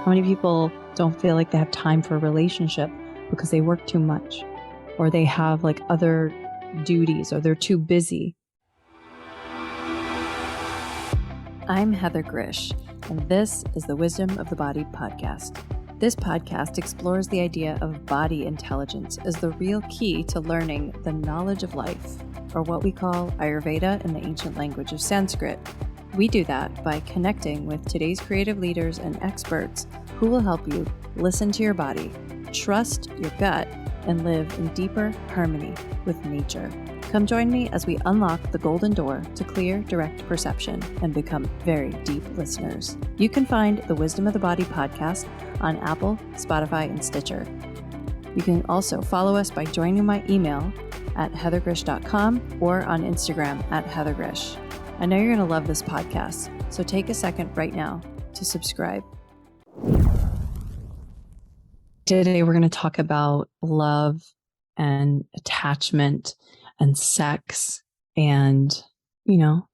How many people don't feel like they have time for a relationship because they work too much, or they have like other duties, or they're too busy? I'm Heather Grzych, and this is the Wisdom of the Body podcast. This podcast explores the idea of body intelligence as the real key to learning the knowledge of life, or what we call Ayurveda in the ancient language of Sanskrit. We do that by connecting with today's creative leaders and experts who will help you listen to your body, trust your gut, and live in deeper harmony with nature. Come join me as we unlock the golden door to clear, direct perception and become very deep listeners. You can find the Wisdom of the Body podcast on Apple, Spotify, and Stitcher. You can also follow us by joining my email at heathergrzych.com or on Instagram at heathergrzych. I know you're going to love this podcast, so take a second right now to subscribe. Today, we're going to talk about love and attachment and sex. And,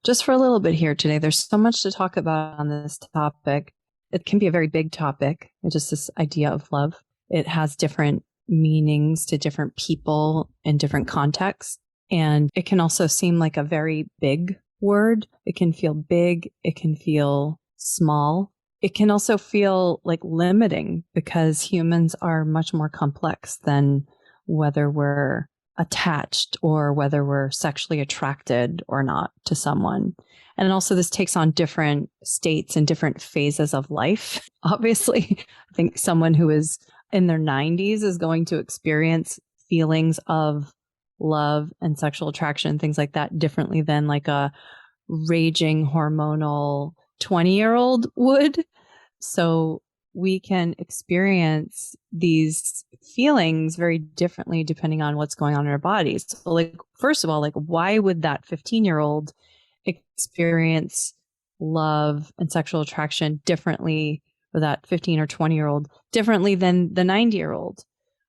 just for a little bit here today, there's so much to talk about on this topic. It can be a very big topic, just this idea of love. It has different meanings to different people in different contexts. And it can also seem like a very big word. It can feel big. It can feel small. It can also feel like limiting because humans are much more complex than whether we're attached or whether we're sexually attracted or not to someone. And also this takes on different states and different phases of life. Obviously, I think someone who is in their 90s is going to experience feelings of love and sexual attraction, things like that, differently than like a raging hormonal 20-year-old would. So we can experience these feelings very differently depending on what's going on in our bodies. So first of all, why would that 15-year-old experience love and sexual attraction differently, or that 15 or 20-year-old differently than the 90-year-old?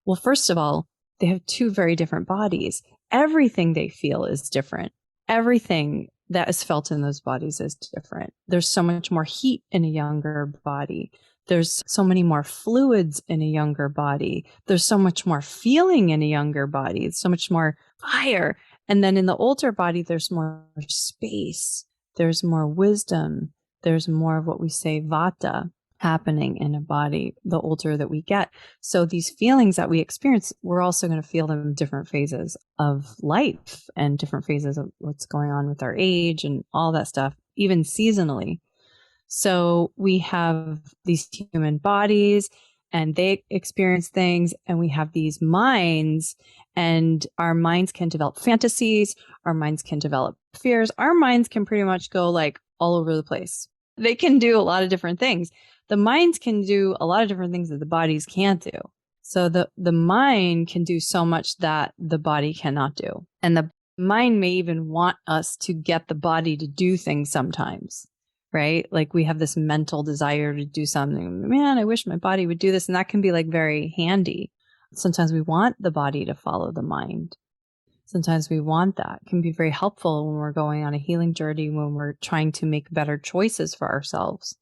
Well, first of all, they have two very different bodies. Everything they feel is different. Everything that is felt in those bodies is different. There's so much more heat in a younger body. There's so many more fluids in a younger body. There's so much more feeling in a younger body. It's so much more fire. And then in the older body, there's more space. There's more wisdom. There's more of what we say vata happening in a body the older that we get. So these feelings that we experience, we're also going to feel them in different phases of life and different phases of what's going on with our age and all that stuff, even seasonally. So we have these human bodies and they experience things, and we have these minds, and our minds can develop fantasies. Our minds can develop fears. Our minds can pretty much go all over the place. They can do a lot of different things. The minds can do a lot of different things that the bodies can't do. So the mind can do so much that the body cannot do. And the mind may even want us to get the body to do things sometimes, right? We have this mental desire to do something. Man, I wish my body would do this. And that can be very handy. Sometimes we want the body to follow the mind. Sometimes we want that. It can be very helpful when we're going on a healing journey, when we're trying to make better choices for ourselves.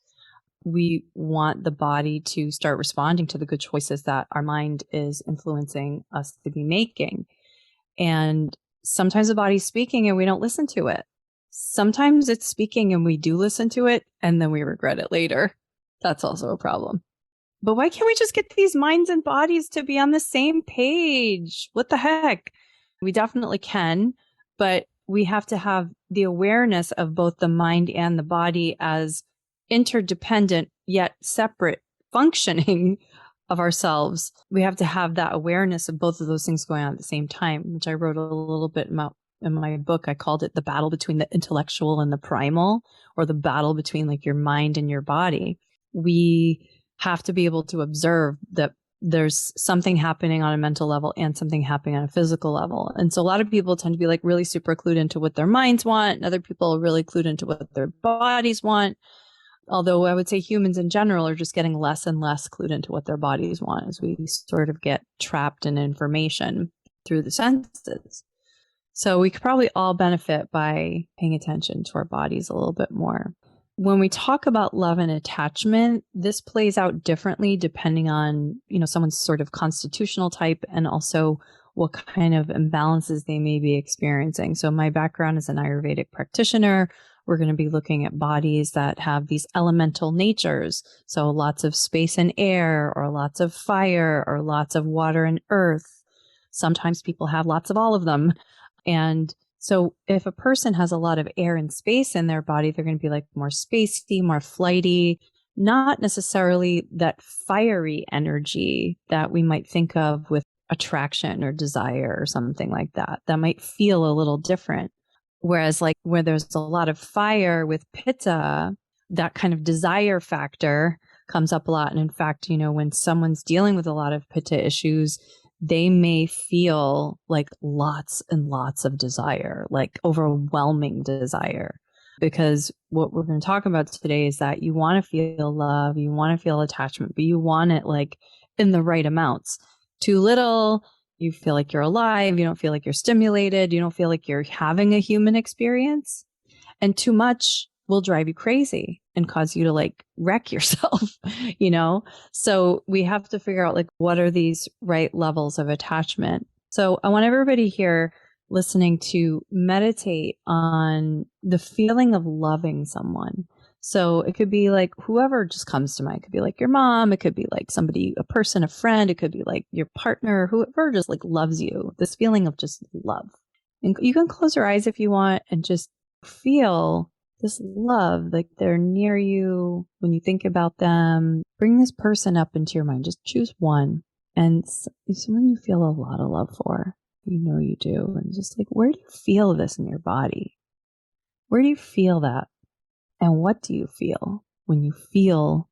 We want the body to start responding to the good choices that our mind is influencing us to be making. And sometimes the body's speaking and we don't listen to it. Sometimes it's speaking and we do listen to it and then we regret it later. That's also a problem. But why can't we just get these minds and bodies to be on the same page? What the heck? We definitely can, but we have to have the awareness of both the mind and the body as interdependent yet separate functioning of ourselves. We have to have that awareness of both of those things going on at the same time, which I wrote a little bit about in my book. I called it the battle between the intellectual and the primal, or the battle between your mind and your body. We have to be able to observe that there's something happening on a mental level and something happening on a physical level. And so a lot of people tend to be really super clued into what their minds want, and other people are really clued into what their bodies want. Although I would say humans in general are just getting less and less clued into what their bodies want as we sort of get trapped in information through the senses. So we could probably all benefit by paying attention to our bodies a little bit more. when we talk about love and attachment, this plays out differently depending on, someone's sort of constitutional type and also what kind of imbalances they may be experiencing. So my background is an Ayurvedic practitioner. We're going to be looking at bodies that have these elemental natures. So lots of space and air, or lots of fire, or lots of water and earth. Sometimes people have lots of all of them. And so if a person has a lot of air and space in their body, they're going to be like more spacey, more flighty, not necessarily that fiery energy that we might think of with attraction or desire or something like that. That might feel a little different. Whereas like where there's a lot of fire with pitta, that kind of desire factor comes up a lot. And in fact, when someone's dealing with a lot of pitta issues, they may feel like lots and lots of desire, like overwhelming desire. Because what we're going to talk about today is that you want to feel love, you want to feel attachment, but you want it like in the right amounts. Too little, you feel like you're alive, you don't feel like you're stimulated, you don't feel like you're having a human experience. And too much will drive you crazy and cause you to like wreck yourself, So we have to figure out like what are these right levels of attachment. So I want everybody here listening to meditate on the feeling of loving someone. So it could be like whoever just comes to mind. It could be like your mom. It could be like somebody, a person, a friend. It could be like your partner, whoever just like loves you. This feeling of just love. And you can close your eyes if you want and just feel this love, like they're near you. When you think about them, bring this person up into your mind. Just choose one. And someone you feel a lot of love for, you do. And just like, where do you feel this in your body? Where do you feel that? And what do you feel when you feel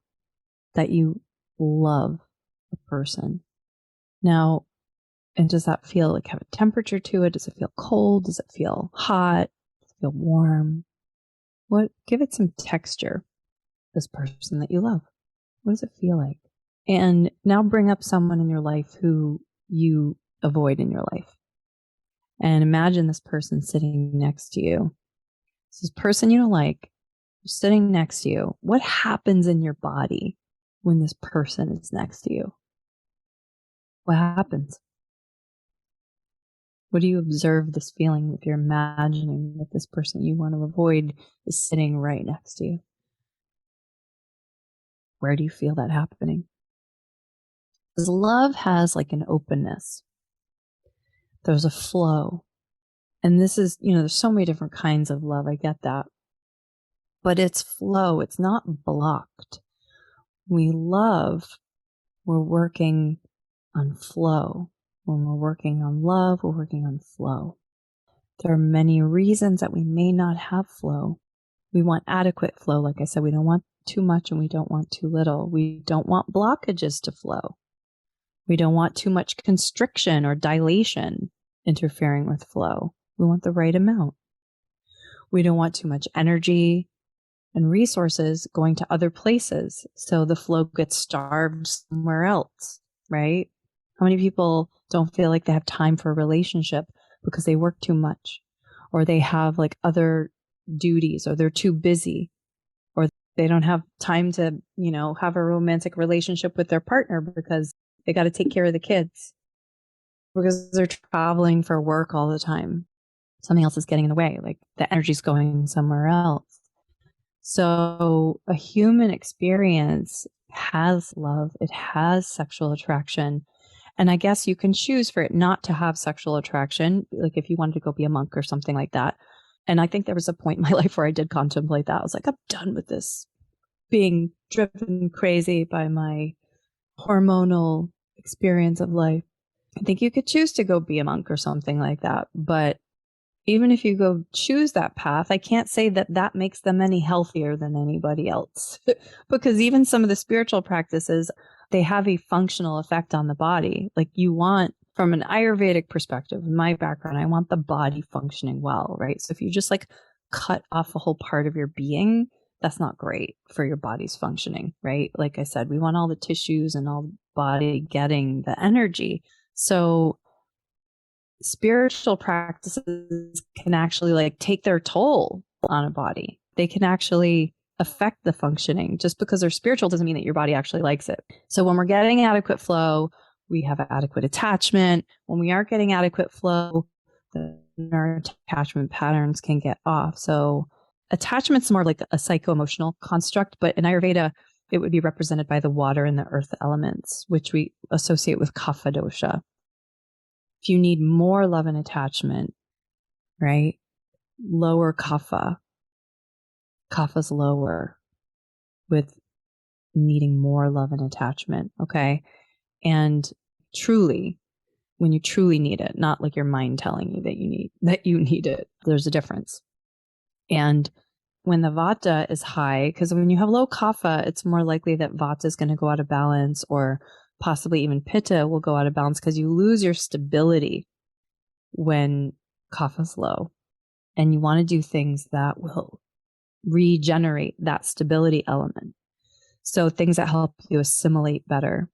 that you love a person? Now, and does that feel like have a temperature to it? Does it feel cold? Does it feel hot? Does it feel warm? Give it some texture, this person that you love. What does it feel like? And now bring up someone in your life who you avoid in your life. And imagine this person sitting next to you. This person you don't like, sitting next to you. What happens in your body when this person is next to you? What happens? What do you observe this feeling if you're imagining that this person you want to avoid is sitting right next to you? Where do you feel that happening? Because love has like an openness. There's a flow. And this is, there's so many different kinds of love. I get that. But it's flow. It's not blocked. We love, we're working on flow. When we're working on love, we're working on flow. There are many reasons that we may not have flow. We want adequate flow. Like I said, we don't want too much and we don't want too little. We don't want blockages to flow. We don't want too much constriction or dilation interfering with flow. We want the right amount. We don't want too much energy and resources going to other places, so the flow gets starved somewhere else, right? How many people don't feel like they have time for a relationship because they work too much, or they have like other duties, or they're too busy, or they don't have time to, have a romantic relationship with their partner because they got to take care of the kids, because they're traveling for work all the time. Something else is getting in the way, like the energy's going somewhere else. So a human experience has love. It has sexual attraction. And I guess you can choose for it not to have sexual attraction, like if you wanted to go be a monk or something like that. And I think there was a point in my life where I did contemplate that. I was like, I'm done with this, being driven crazy by my hormonal experience of life. I think you could choose to go be a monk or something like that. But even if you go choose that path, I can't say that that makes them any healthier than anybody else. Because even some of the spiritual practices, they have a functional effect on the body. Like you want, from an Ayurvedic perspective, in my background, I want the body functioning well, right? So if you just like cut off a whole part of your being, that's not great for your body's functioning, right? Like I said, we want all the tissues and all the body getting the energy. So spiritual practices can actually like take their toll on a body. They can actually affect the functioning. Just because they're spiritual doesn't mean that your body actually likes it. So when we're getting adequate flow, we have adequate attachment. When we aren't getting adequate flow, our attachment patterns can get off. So attachment's more like a psycho-emotional construct, but in Ayurveda, it would be represented by the water and the earth elements, which we associate with kapha dosha. If you need more love and attachment, right? Lower kapha. Kapha's lower with needing more love and attachment. Okay. And truly, when you truly need it, not like your mind telling you that you need it, there's a difference. And when the vata is high, because when you have low kapha, it's more likely that vata is going to go out of balance, or possibly even pitta will go out of balance, because you lose your stability when kapha's low. And you want to do things that will regenerate that stability element. So things that help you assimilate better,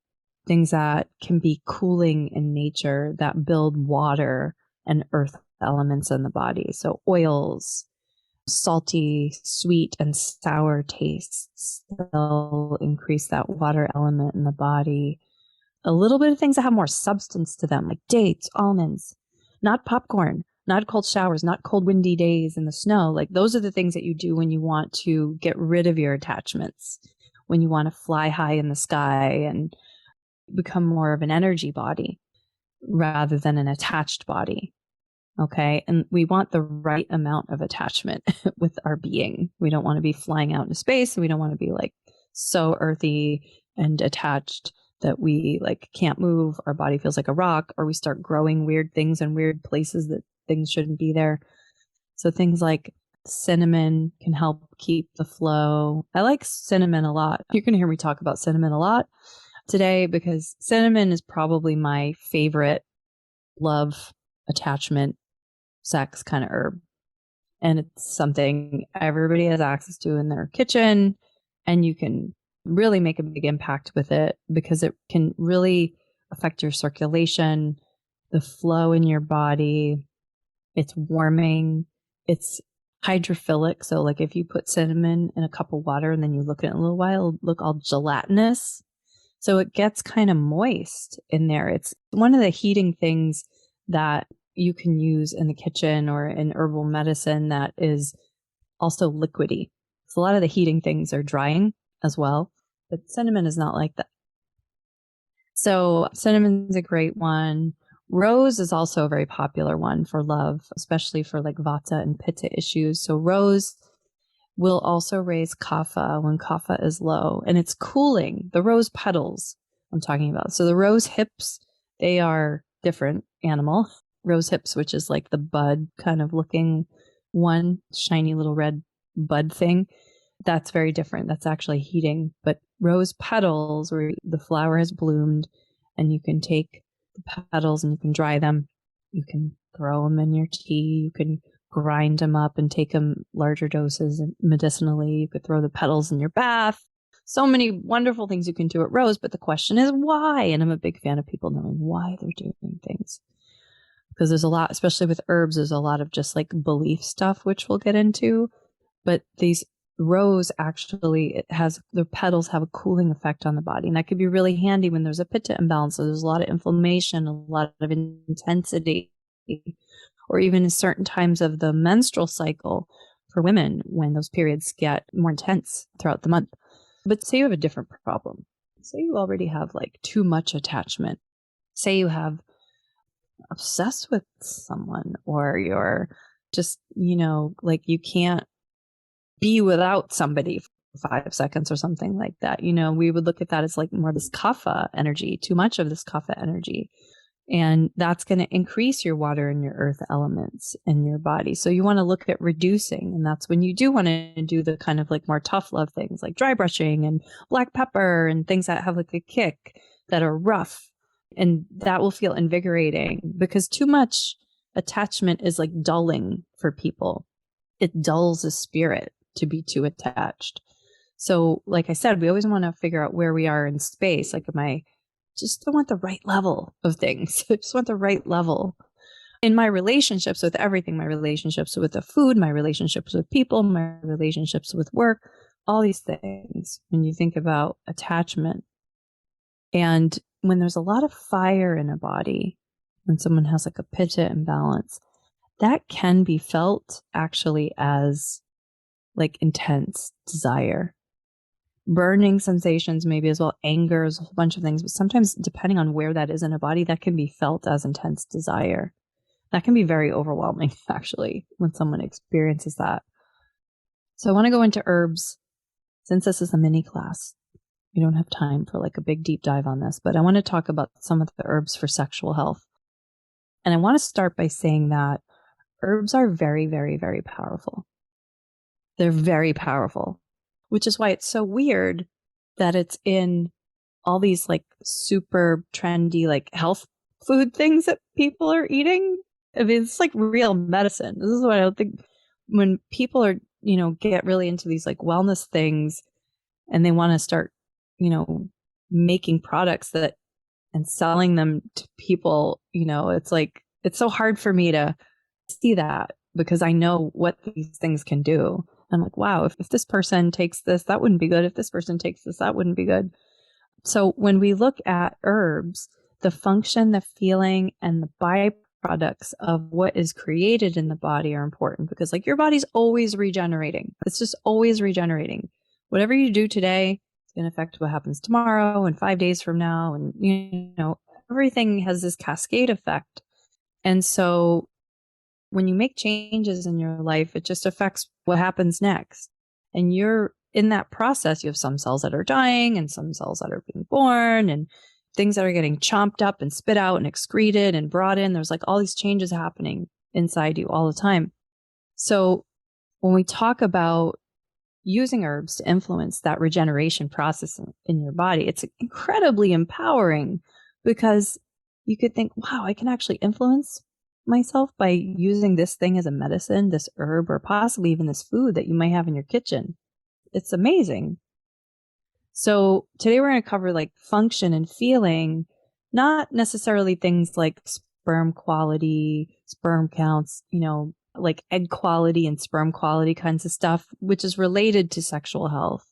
things that can be cooling in nature, that build water and earth elements in the body. So oils, salty, sweet, and sour tastes, they'll increase that water element in the body. A little bit of things that have more substance to them, like dates, almonds, not popcorn, not cold showers, not cold windy days in the snow. Like those are the things that you do when you want to get rid of your attachments, when you want to fly high in the sky and become more of an energy body rather than an attached body. Okay. And we want the right amount of attachment with our being. We don't want to be flying out into space. And we don't want to be like so earthy and attached that we like can't move. Our body feels like a rock, or we start growing weird things in weird places that things shouldn't be there. So things like cinnamon can help keep the flow. I like cinnamon a lot. You're going to hear me talk about cinnamon a lot today, because cinnamon is probably my favorite love, attachment, sex kind of herb. And it's something everybody has access to in their kitchen, and you can really make a big impact with it because it can really affect your circulation, the flow in your body. It's warming. It's hydrophilic. So like if you put cinnamon in a cup of water and then you look at it in a little while, it'll look all gelatinous. So it gets kind of moist in there. It's one of the heating things that you can use in the kitchen or in herbal medicine that is also liquidy. So a lot of the heating things are drying as well, but cinnamon is not like that. So cinnamon's a great one. Rose is also a very popular one for love, especially for like vata and pitta issues. So rose will also raise kapha when kapha is low, and it's cooling. The rose petals I'm talking about. So the rose hips, they are different animal. Rose hips, which is like the bud kind of looking one, shiny little red bud thing. That's very different. That's actually heating. But rose petals, where the flower has bloomed, and you can take the petals and you can dry them. You can throw them in your tea. You can grind them up and take them larger doses and medicinally. You could throw the petals in your bath. So many wonderful things you can do at rose. But the question is why? And I'm a big fan of people knowing why they're doing things. Because there's a lot, especially with herbs, there's a lot of just like belief stuff, which we'll get into. But these rose actually, it has, the petals have a cooling effect on the body. And that could be really handy when there's a pitta imbalance. So there's a lot of inflammation, a lot of intensity, or even in certain times of the menstrual cycle for women when those periods get more intense throughout the month. But say you have a different problem. Say you already have like too much attachment. Say you have obsessed with someone, or you're just, like you can't be without somebody for 5 seconds or something like that. We would look at that as like more of this kapha energy, too much of this kapha energy. And that's going to increase your water and your earth elements in your body. So you want to look at reducing. And that's when you do want to do the kind of like more tough love things like dry brushing and black pepper and things that have like a kick, that are rough. And that will feel invigorating, because too much attachment is like dulling for people. It dulls the spirit to be too attached. So like I said, we always want to figure out where we are in space. Like, just don't want the right level of things. I just want the right level in my relationships with everything, my relationships with the food, my relationships with people, my relationships with work, all these things when you think about attachment. And when there's a lot of fire in a body, when someone has like a pitta imbalance, that can be felt actually as like intense desire, burning sensations, maybe as well, anger, a whole bunch of things. But sometimes, depending on where that is in a body, that can be felt as intense desire. That can be very overwhelming, actually, when someone experiences that. So I want to go into herbs. Since this is a mini class, we don't have time for like a big deep dive on this, but I want to talk about some of the herbs for sexual health. And I want to start by saying that herbs are very, very, very powerful. They're very powerful, which is why it's so weird that it's in all these like super trendy, like health food things that people are eating. I mean, it's like real medicine. This is what I don't think when people are, get really into these like wellness things and they want to start, making products that and selling them to people, it's like, it's so hard for me to see that because I know what these things can do. I'm like, wow, if this person takes this, that wouldn't be good. If this person takes this, that wouldn't be good. So when we look at herbs, the function, the feeling, and the byproducts of what is created in the body are important because like your body's always regenerating. It's just always regenerating. Whatever you do today is going to affect what happens tomorrow and 5 days from now. And, everything has this cascade effect. And so when you make changes in your life, it just affects what happens next. And you're in that process, you have some cells that are dying and some cells that are being born and things that are getting chomped up and spit out and excreted and brought in. There's like all these changes happening inside you all the time. So when we talk about using herbs to influence that regeneration process in your body, it's incredibly empowering because you could think, wow, I can actually influence myself by using this thing as a medicine, this herb, or possibly even this food that you might have in your kitchen. It's amazing. So today we're going to cover like function and feeling, not necessarily things like sperm quality, sperm counts, like egg quality and sperm quality kinds of stuff, which is related to sexual health.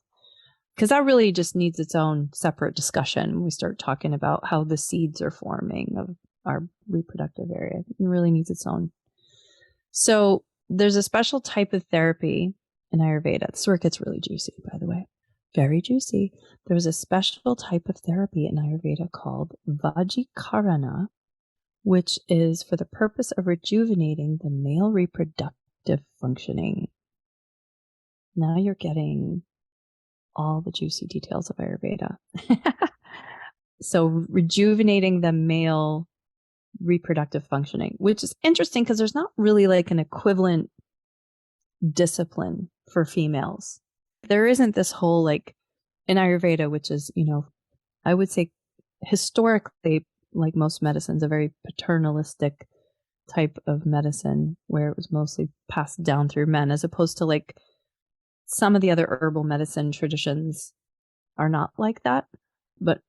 Because that really just needs its own separate discussion when we start talking about how the seeds are forming of our reproductive area. It really needs its own. So there's a special type of therapy in Ayurveda. This is where it gets really juicy, by the way. Very juicy. There's a special type of therapy in Ayurveda called vajikarana, which is for the purpose of rejuvenating the male reproductive functioning. Now you're getting all the juicy details of Ayurveda. So rejuvenating the male reproductive functioning, which is interesting because there's not really like an equivalent discipline for females. There isn't this whole like in Ayurveda, which is, I would say historically, like most medicines, a very paternalistic type of medicine where it was mostly passed down through men, as opposed to like some of the other herbal medicine traditions are not like that. But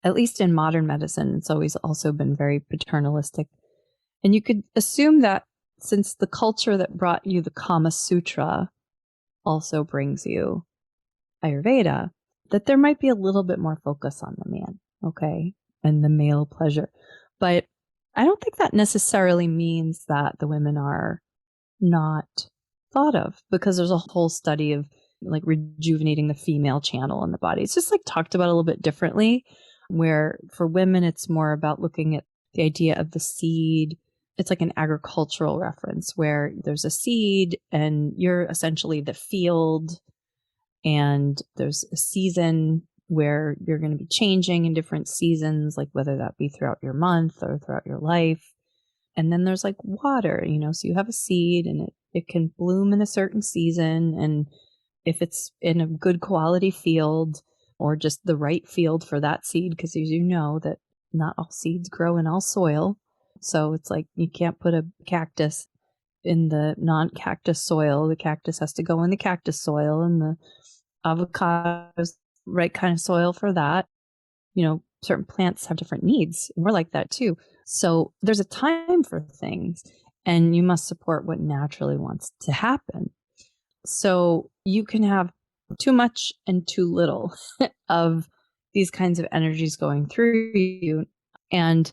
at least in modern medicine, it's always also been very paternalistic. And you could assume that since the culture that brought you the Kama Sutra also brings you Ayurveda, that there might be a little bit more focus on the man, okay, and the male pleasure. But I don't think that necessarily means that the women are not thought of, because there's a whole study of like rejuvenating the female channel in the body. It's just like talked about a little bit differently, where for women, it's more about looking at the idea of the seed. It's like an agricultural reference where there's a seed and you're essentially the field, and there's a season where you're going to be changing in different seasons, like whether that be throughout your month or throughout your life. And then there's like water, so you have a seed and it can bloom in a certain season. And if it's in a good quality field or just the right field for that seed, because as you know that not all seeds grow in all soil. So it's like you can't put a cactus in the non-cactus soil. The cactus has to go in the cactus soil, and the avocado is the right kind of soil for that. Certain plants have different needs. And we're like that too. So there's a time for things, and you must support what naturally wants to happen. So you can have too much and too little of these kinds of energies going through you. And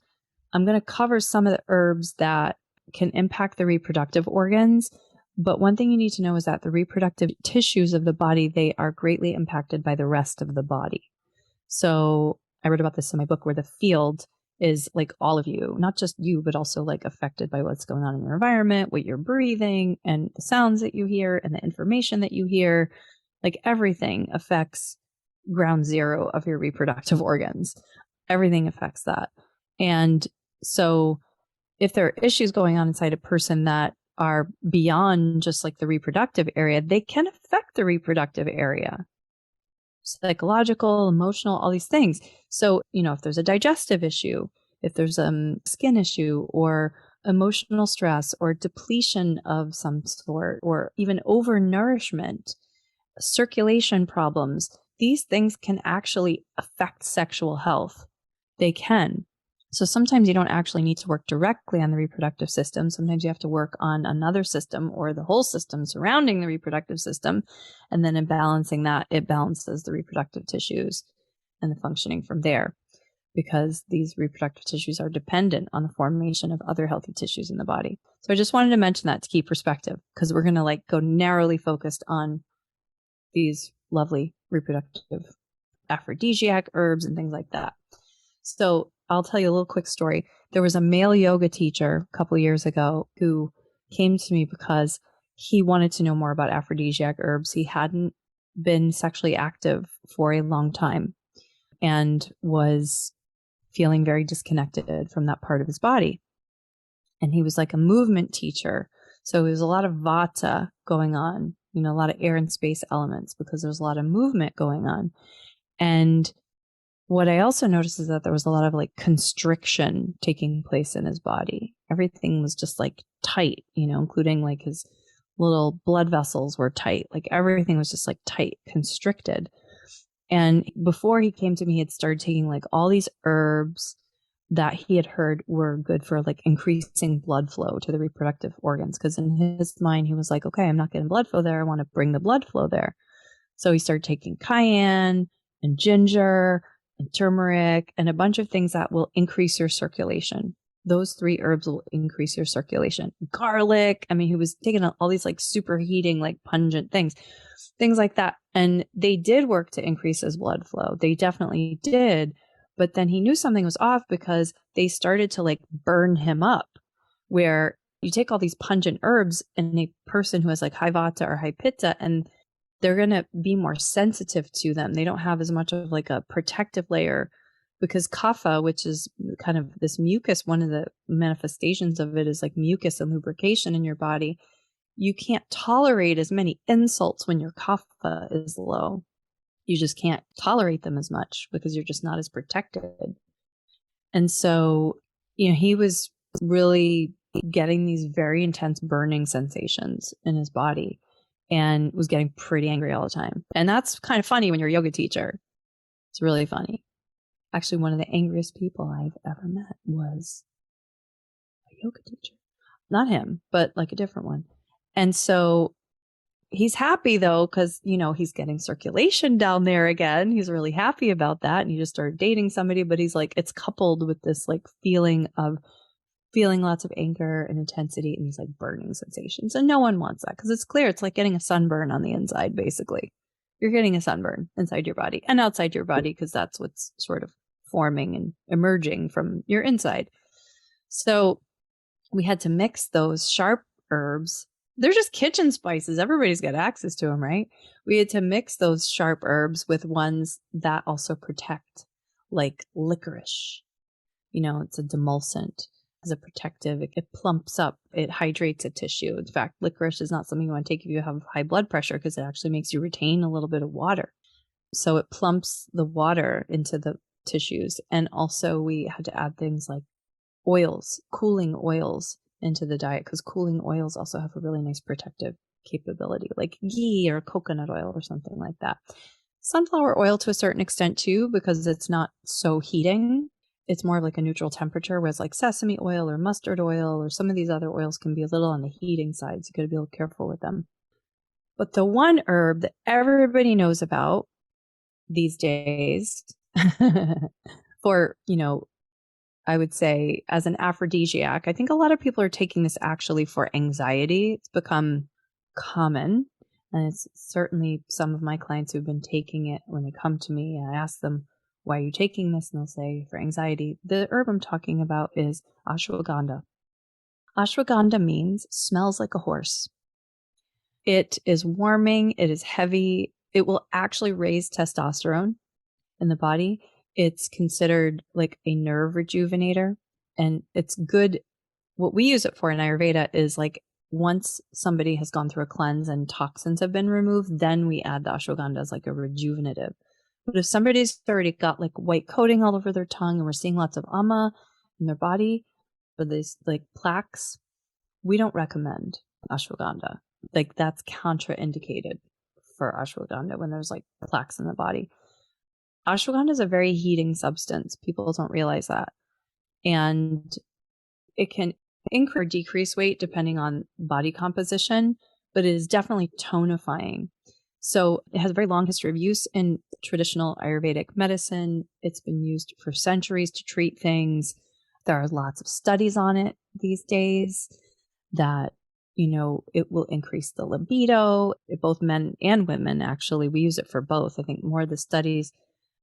I'm going to cover some of the herbs that can impact the reproductive organs. But one thing you need to know is that the reproductive tissues of the body, they are greatly impacted by the rest of the body. So I wrote about this in my book, where the field is like all of you, not just you, but also like affected by what's going on in your environment, what you're breathing, and the sounds that you hear and the information that you hear. Like everything affects ground zero of your reproductive organs. Everything affects that. And so if there are issues going on inside a person that are beyond just like the reproductive area, they can affect the reproductive area. Psychological, emotional, all these things. So, if there's a digestive issue, if there's a skin issue or emotional stress or depletion of some sort, or even overnourishment, circulation problems, these things can actually affect sexual health. They can. So sometimes you don't actually need to work directly on the reproductive system. Sometimes you have to work on another system or the whole system surrounding the reproductive system. And then in balancing that, it balances the reproductive tissues and the functioning from there, because these reproductive tissues are dependent on the formation of other healthy tissues in the body. So I just wanted to mention that to keep perspective, because we're going to go narrowly focused on these lovely reproductive aphrodisiac herbs and things like that. So I'll tell you a little quick story. There was a male yoga teacher a couple years ago who came to me because he wanted to know more about aphrodisiac herbs. He hadn't been sexually active for a long time and was feeling very disconnected from that part of his body. And he was like a movement teacher. So there was a lot of vata going on, a lot of air and space elements, because there's a lot of movement going on. And what I also noticed is that there was a lot of constriction taking place in his body. Everything was just tight, including his little blood vessels were tight. Everything was just tight, constricted. And before he came to me, he had started taking all these herbs that he had heard were good for increasing blood flow to the reproductive organs. Because in his mind, he was like, okay, I'm not getting blood flow there. I want to bring the blood flow there. So he started taking cayenne and ginger and turmeric and a bunch of things that will increase your circulation. Those 3 herbs will increase your circulation. Garlic. I mean, he was taking all these superheating, pungent things like that. And they did work to increase his blood flow. They definitely did. But then he knew something was off, because they started to burn him up, where you take all these pungent herbs and a person who has high vata or high pitta, and they're going to be more sensitive to them. They don't have as much of a protective layer, because kapha, which is kind of this mucus, one of the manifestations of it is mucus and lubrication in your body. You can't tolerate as many insults when your kapha is low. You just can't tolerate them as much because you're just not as protected. And so, he was really getting these very intense burning sensations in his body, and was getting pretty angry all the time. And that's kind of funny when you're a yoga teacher. It's really funny. Actually, one of the angriest people I've ever met was a yoga teacher. Not him, but a different one. And so he's happy though, because, he's getting circulation down there again. He's really happy about that. And he just started dating somebody, but he's it's coupled with this feeling lots of anger and intensity and these burning sensations. And no one wants that, because it's clear it's like getting a sunburn on the inside, basically. You're getting a sunburn inside your body and outside your body, because that's what's sort of forming and emerging from your inside. So we had to mix those sharp herbs. They're just kitchen spices. Everybody's got access to them, right? We had to mix those sharp herbs with ones that also protect, like licorice. It's a demulcent. As a protective, it plumps up, it hydrates a tissue. In fact, licorice is not something you want to take if you have high blood pressure, because it actually makes you retain a little bit of water. So it plumps the water into the tissues. And also we had to add things like oils, cooling oils into the diet, because cooling oils also have a really nice protective capability, like ghee or coconut oil or something like that. Sunflower oil to a certain extent too, because it's not so heating. It's more of a neutral temperature, whereas sesame oil or mustard oil or some of these other oils can be a little on the heating side. So you got to be a little careful with them. But the one herb that everybody knows about these days for, I would say as an aphrodisiac, I think a lot of people are taking this actually for anxiety. It's become common. And it's certainly some of my clients who've been taking it when they come to me. I ask them, why are you taking this? And they'll say, for anxiety. The herb I'm talking about is ashwagandha. Ashwagandha means smells like a horse. It is warming. It is heavy. It will actually raise testosterone in the body. It's considered like a nerve rejuvenator, and it's good. What we use it for in Ayurveda is like once somebody has gone through a cleanse and toxins have been removed, then we add the ashwagandha as like a rejuvenative. But if somebody's already got like white coating all over their tongue and we're seeing lots of ama in their body or these like plaques, we don't recommend ashwagandha. Like that's contraindicated for ashwagandha when there's like plaques in the body. Ashwagandha is a very heating substance. People don't realize that. And it can increase or decrease weight depending on body composition, but it is definitely tonifying. So it has a very long history of use in traditional Ayurvedic medicine. It's been used for centuries to treat things. There are lots of studies on it these days that, it will increase the libido. Both men and women, actually, we use it for both. I think more of the studies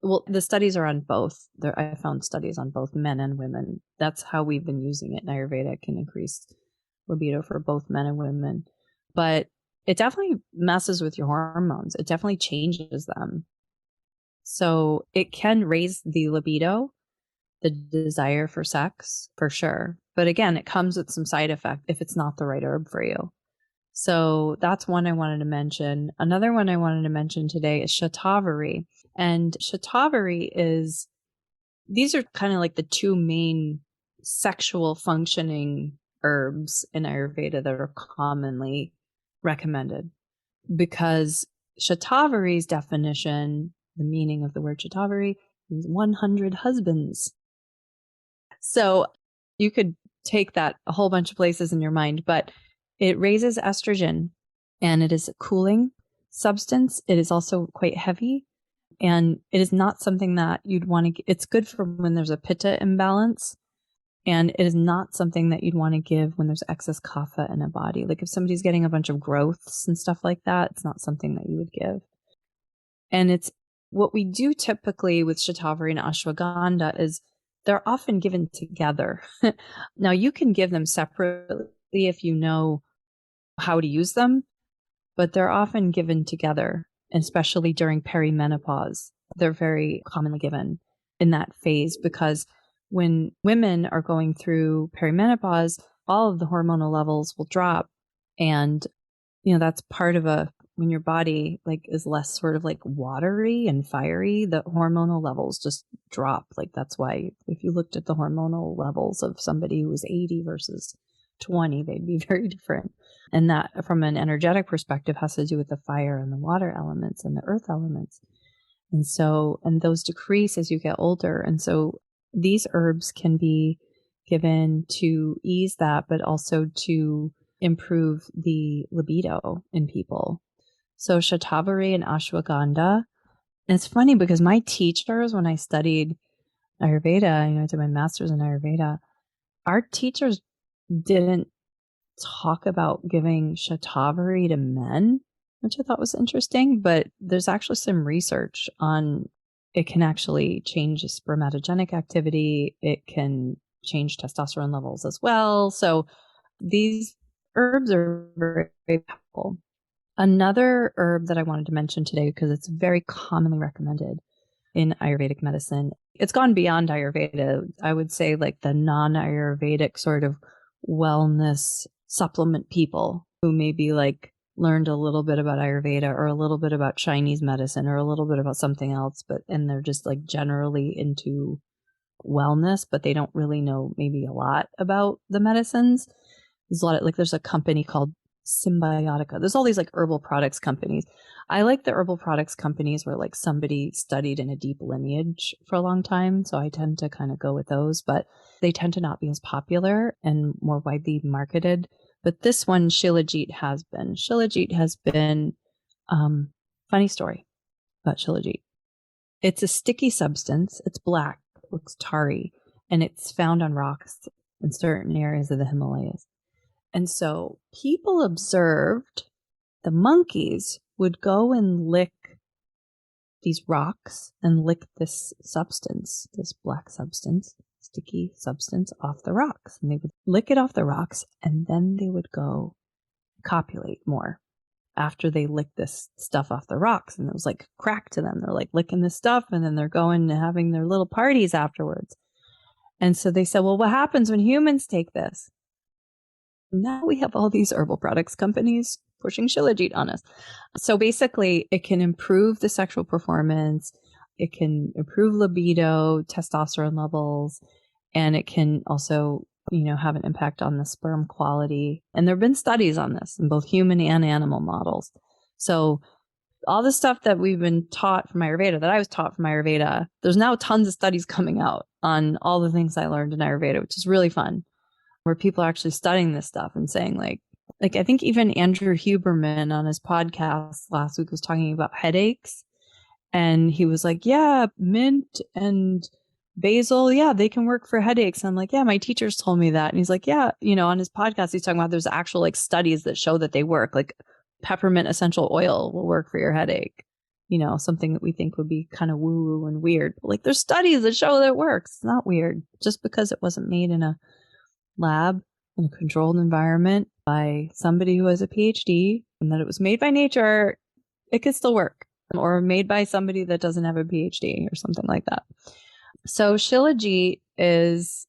are on both. I found studies on both men and women. That's how we've been using it in Ayurveda. It can increase libido for both men and women. But it definitely messes with your hormones. It definitely changes them. So it can raise the libido, the desire for sex, for sure. But again, it comes with some side effect if it's not the right herb for you. So that's one I wanted to mention. Another one I wanted to mention today is shatavari. And shatavari these are kind of like the two main sexual functioning herbs in Ayurveda that are commonly recommended. Because shatavari's definition, the meaning of the word shatavari, means 100 husbands. So you could take that a whole bunch of places in your mind, but it raises estrogen and it is a cooling substance. It is also quite heavy and it is not something that you'd want to, it's good for when there's a pitta imbalance. And it is not something that you'd want to give when there's excess kapha in a body. Like if somebody's getting a bunch of growths and stuff like that, it's not something that you would give. And it's what we do typically with shatavari and ashwagandha is they're often given together. Now you can give them separately if you know how to use them, but they're often given together, especially during perimenopause. They're very commonly given in that phase because when women are going through perimenopause, all of the hormonal levels will drop. And, that's part of when your body is less sort of like watery and fiery, the hormonal levels just drop. Like that's why if you looked at the hormonal levels of somebody who was 80 versus 20, they'd be very different. And that from an energetic perspective has to do with the fire and the water elements and the earth elements. And those decrease as you get older. And so these herbs can be given to ease that, but also to improve the libido in people. So shatavari and ashwagandha. And it's funny because my teachers, when I studied Ayurveda, I did my master's in Ayurveda, our teachers didn't talk about giving shatavari to men, which I thought was interesting, but there's actually some research on it can actually change spermatogenic activity. It can change testosterone levels as well. So these herbs are very, very powerful. Another herb that I wanted to mention today, because it's very commonly recommended in Ayurvedic medicine, it's gone beyond Ayurveda. I would say like the non-Ayurvedic sort of wellness supplement people who maybe learned a little bit about Ayurveda or a little bit about Chinese medicine or a little bit about something else, and they're just generally into wellness, but they don't really know maybe a lot about the medicines. There's a lot of there's a company called Symbiotica. There's all these herbal products companies. I like the herbal products companies where somebody studied in a deep lineage for a long time. So I tend to kind of go with those, but they tend to not be as popular and more widely marketed. But this one, shilajit has been. Shilajit has been Funny story about shilajit. It's a sticky substance. It's black, looks tarry, and it's found on rocks in certain areas of the Himalayas. And so people observed the monkeys would go and lick these rocks and lick this substance, this black substance, sticky substance off the rocks. And they would lick it off the rocks, and then they would go copulate more after they licked this stuff off the rocks. And it was like crack to them. They're like licking this stuff, and then they're going and having their little parties afterwards. And so they said, well, what happens when humans take this? Now we have all these herbal products companies pushing shilajit on us. So basically, it can improve the sexual performance. It can improve libido, testosterone levels, and it can also, have an impact on the sperm quality. And there have been studies on this in both human and animal models. So all the stuff that we've been taught from Ayurveda, that I was taught from Ayurveda, there's now tons of studies coming out on all the things I learned in Ayurveda, which is really fun, where people are actually studying this stuff and saying like I think even Andrew Huberman on his podcast last week was talking about headaches. And he was like, yeah, mint and basil, yeah, they can work for headaches. And I'm like, yeah, my teachers told me that. And he's like, yeah, on his podcast, he's talking about there's actual like studies that show that they work. Like peppermint essential oil will work for your headache. Something that we think would be kind of woo-woo and weird. But like there's studies that show that it works. It's not weird. Just because it wasn't made in a lab in a controlled environment by somebody who has a PhD and that it was made by nature, it could still work. Or made by somebody that doesn't have a PhD or something like that. So shilajit is,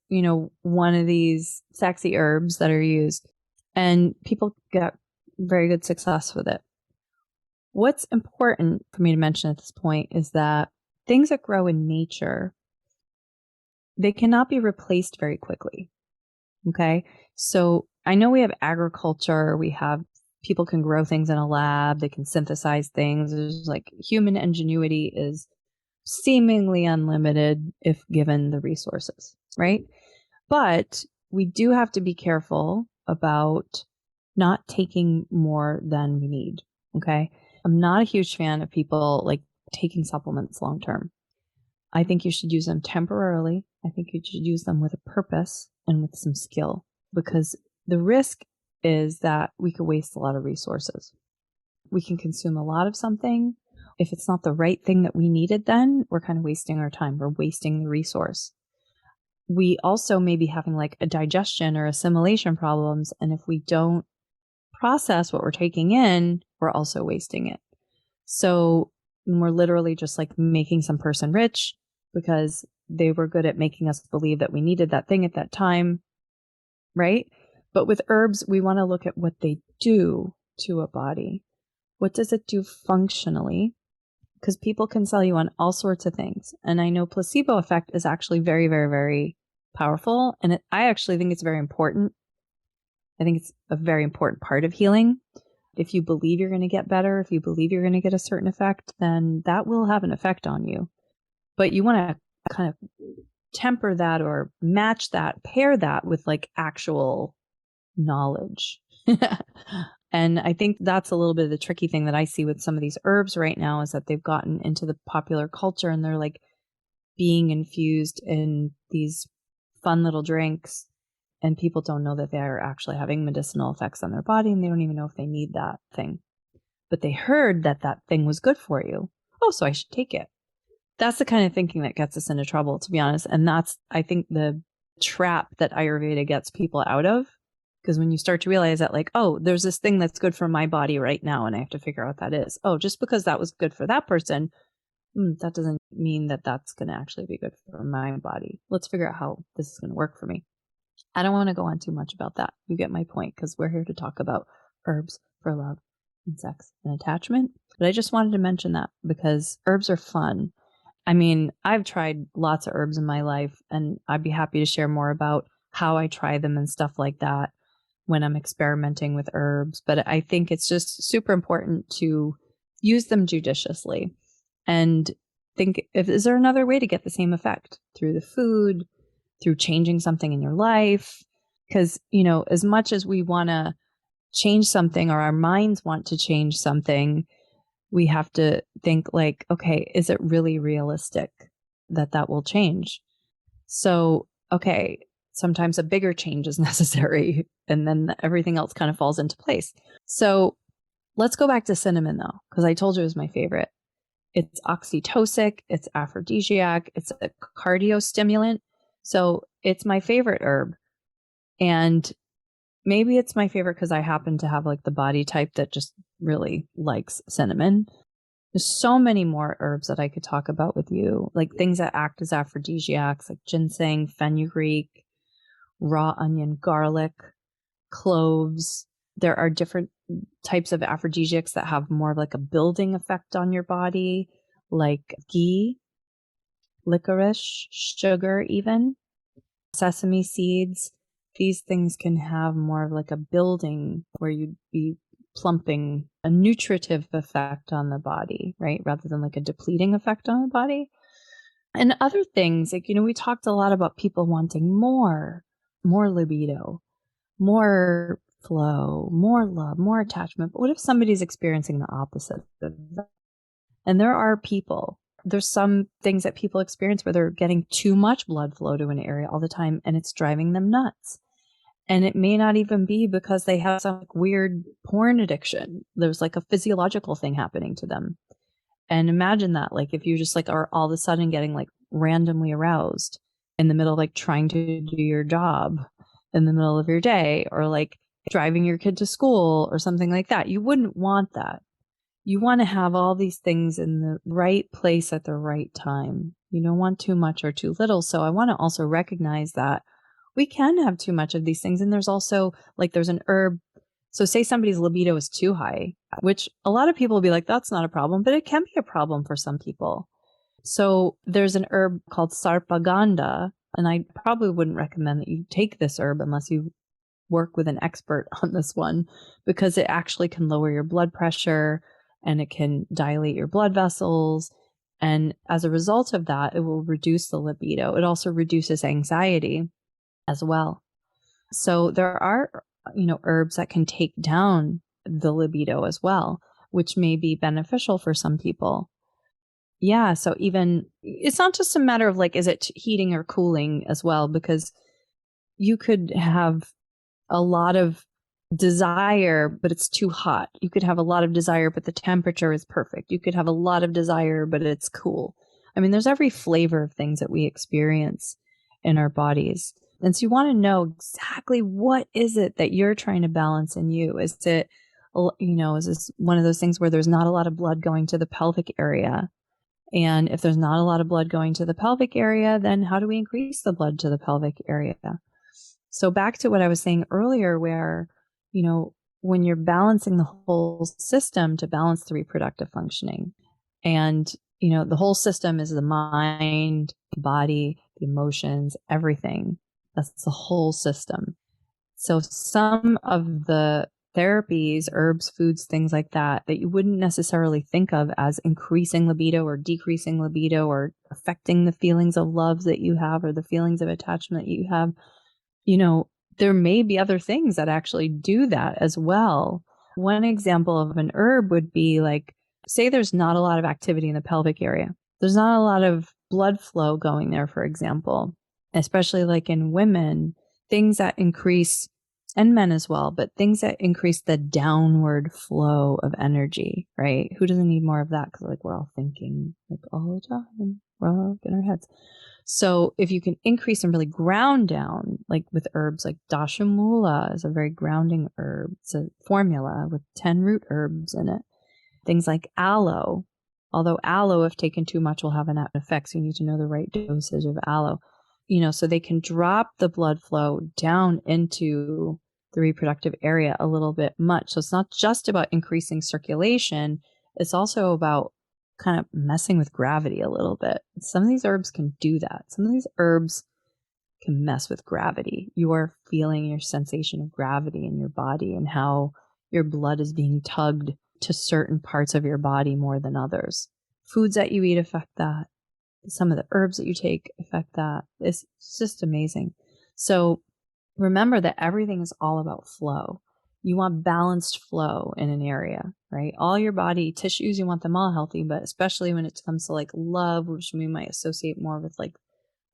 one of these sexy herbs that are used, and people get very good success with it. What's important for me to mention at this point is that things that grow in nature, they cannot be replaced very quickly. Okay. So I know we have agriculture, people can grow things in a lab, they can synthesize things. There's like human ingenuity is seemingly unlimited if given the resources, right? But we do have to be careful about not taking more than we need. Okay. I'm not a huge fan of people like taking supplements long term. I think you should use them temporarily. I think you should use them with a purpose and with some skill, because the risk is that we could waste a lot of resources. We can consume a lot of something. If it's not the right thing that we needed, then we're kind of wasting our time. We're wasting the resource. We also may be having like a digestion or assimilation problems. And if we don't process what we're taking in, we're also wasting it. So we're literally just like making some person rich because they were good at making us believe that we needed that thing at that time, right? But with herbs, we want to look at what they do to a body. What does it do functionally? Because people can sell you on all sorts of things. And I know placebo effect is actually very, very, very powerful. And I actually think it's very important. I think it's a very important part of healing. If you believe you're going to get better, if you believe you're going to get a certain effect, then that will have an effect on you. But you want to kind of temper that or match that, pair that with like actual knowledge. And I think that's a little bit of the tricky thing that I see with some of these herbs right now is that they've gotten into the popular culture and they're like being infused in these fun little drinks, and people don't know that they're actually having medicinal effects on their body, and they don't even know if they need that thing. But they heard that that thing was good for you. Oh, so I should take it. That's the kind of thinking that gets us into trouble, to be honest. And that's, I think, the trap that Ayurveda gets people out of. Because when you start to realize that, like, oh, there's this thing that's good for my body right now, and I have to figure out what that is. Oh, just because that was good for that person, that doesn't mean that that's going to actually be good for my body. Let's figure out how this is going to work for me. I don't want to go on too much about that. You get my point, because we're here to talk about herbs for love and sex and attachment. But I just wanted to mention that because herbs are fun. I mean, I've tried lots of herbs in my life, and I'd be happy to share more about how I try them and stuff like that when I'm experimenting with herbs. But I think it's just super important to use them judiciously and think, is there another way to get the same effect through the food, through changing something in your life? Because, as much as we want to change something or our minds want to change something, we have to think like, okay, is it really realistic that that will change? So, okay, sometimes a bigger change is necessary, and then everything else kind of falls into place. So let's go back to cinnamon though, because I told you it was my favorite. It's oxytocic, it's aphrodisiac, it's a cardio stimulant. So it's my favorite herb. And maybe it's my favorite because I happen to have like the body type that just really likes cinnamon. There's so many more herbs that I could talk about with you, like things that act as aphrodisiacs, like ginseng, fenugreek, raw onion, garlic, cloves. There are different types of aphrodisiacs that have more of like a building effect on your body, like ghee, licorice, sugar, even sesame seeds. These things can have more of like a building where you'd be plumping a nutritive effect on the body, right? Rather than like a depleting effect on the body. And other things, like, we talked a lot about people wanting more libido, more flow, more love, more attachment. But what if somebody's experiencing the opposite of that? And there's some things that people experience where they're getting too much blood flow to an area all the time and it's driving them nuts. And it may not even be because they have some like weird porn addiction. There's like a physiological thing happening to them. And imagine that, like if you just like are all of a sudden getting like randomly aroused in the middle of like trying to do your job in the middle of your day, or like driving your kid to school or something like that. You wouldn't want that. You want to have all these things in the right place at the right time. You don't want too much or too little. So I want to also recognize that we can have too much of these things. And there's also like, there's an herb. So say somebody's libido is too high, which a lot of people will be like, that's not a problem, but it can be a problem for some people. So there's an herb called sarpaganda, and I probably wouldn't recommend that you take this herb unless you work with an expert on this one, because it actually can lower your blood pressure and it can dilate your blood vessels. And as a result of that, it will reduce the libido. It also reduces anxiety as well. So there are, herbs that can take down the libido as well, which may be beneficial for some people. Yeah. So even it's not just a matter of like, is it heating or cooling as well? Because you could have a lot of desire, but it's too hot. You could have a lot of desire, but the temperature is perfect. You could have a lot of desire, but it's cool. I mean, there's every flavor of things that we experience in our bodies. And so you want to know exactly what is it that you're trying to balance in you? Is it, is this one of those things where there's not a lot of blood going to the pelvic area? And if there's not a lot of blood going to the pelvic area, then how do we increase the blood to the pelvic area? So back to what I was saying earlier, where, when you're balancing the whole system to balance the reproductive functioning, and, the whole system is the mind, the body, the emotions, everything. That's the whole system. So some of the therapies, herbs, foods, things like that you wouldn't necessarily think of as increasing libido or decreasing libido or affecting the feelings of love that you have or the feelings of attachment that you have, there may be other things that actually do that as well. One example of an herb would be like, say there's not a lot of activity in the pelvic area. There's not a lot of blood flow going there, for example, especially like in women, things that increase, and men as well, but things that increase the downward flow of energy, right? Who doesn't need more of that? Because like we're all thinking like all the time, we're all up in our heads. So if you can increase and really ground down, like with herbs like dashamula is a very grounding herb. It's a formula with 10 root herbs in it. Things like aloe, although aloe, if taken too much, will have an effect. So you need to know the right dosage of aloe, so they can drop the blood flow down into the reproductive area a little bit much. So it's not just about increasing circulation. It's also about kind of messing with gravity a little bit. Some of these herbs can do that. Some of these herbs can mess with gravity. You are feeling your sensation of gravity in your body and how your blood is being tugged to certain parts of your body more than others. Foods that you eat affect that. Some of the herbs that you take affect that. It's just amazing. So remember that everything is all about flow. You want balanced flow in an area, right? All your body tissues, you want them all healthy, but especially when it comes to like love, which we might associate more with like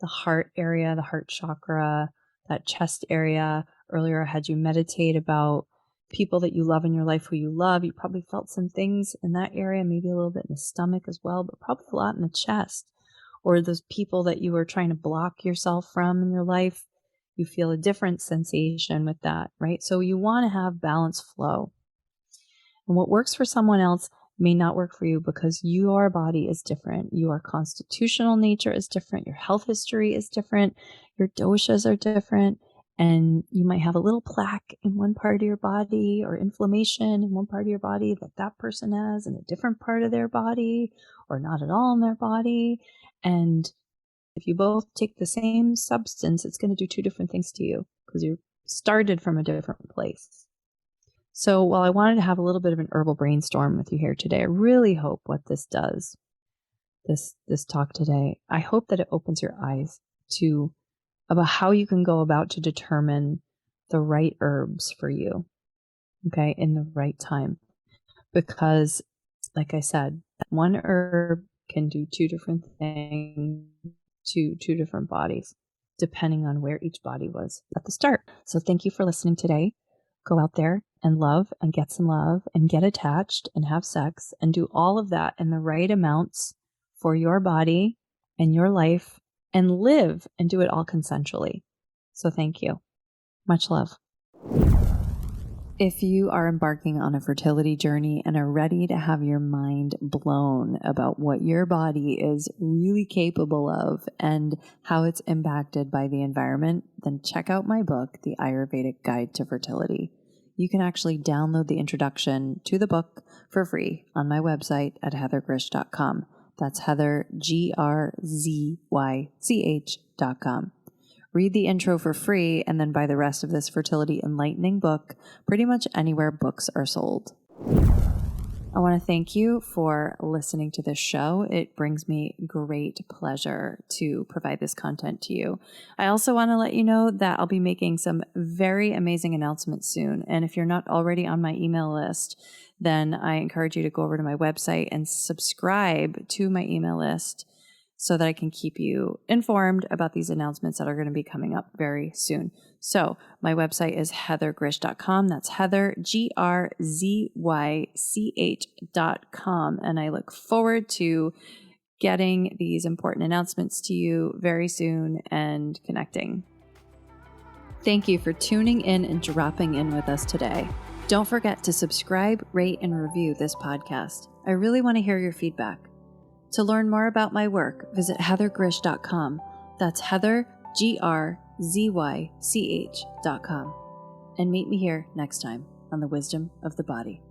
the heart area, the heart chakra, that chest area. Earlier, I had you meditate about people that you love in your life who you love. You probably felt some things in that area, maybe a little bit in the stomach as well, but probably a lot in the chest. Or those people that you were trying to block yourself from in your life, you feel a different sensation with that, right? So you want to have balanced flow. And what works for someone else may not work for you because your body is different. Your constitutional nature is different. Your health history is different. Your doshas are different. And you might have a little plaque in one part of your body or inflammation in one part of your body that that person has in a different part of their body or not at all in their body. And if you both take the same substance, it's going to do two different things to you because you started from a different place. So while I wanted to have a little bit of an herbal brainstorm with you here today, I really hope what this does, this talk today, I hope that it opens your eyes to about how you can go about to determine the right herbs for you, okay, in the right time. Because, like I said, one herb can do two different things to two different bodies, depending on where each body was at the start. So thank you for listening today. Go out there and love and get some love and get attached and have sex and do all of that in the right amounts for your body and your life and live and do it all consensually. So thank you. Much love. If you are embarking on a fertility journey and are ready to have your mind blown about what your body is really capable of and how it's impacted by the environment, then check out my book, The Ayurvedic Guide to Fertility. You can actually download the introduction to the book for free on my website at heathergrzych.com. That's Heather, Grzych.com. Read the intro for free and then buy the rest of this fertility enlightening book pretty much anywhere books are sold. I want to thank you for listening to this show. It brings me great pleasure to provide this content to you. I also want to let you know that I'll be making some very amazing announcements soon. And if you're not already on my email list, then I encourage you to go over to my website and subscribe to my email list so that I can keep you informed about these announcements that are going to be coming up very soon. So my website is heathergrzych.com. That's Heather, Grzych.com. And I look forward to getting these important announcements to you very soon and connecting. Thank you for tuning in and dropping in with us today. Don't forget to subscribe, rate, and review this podcast. I really want to hear your feedback. To learn more about my work, visit heathergrzych.com. That's Heather, Grzych.com. And meet me here next time on The Wisdom of the Body.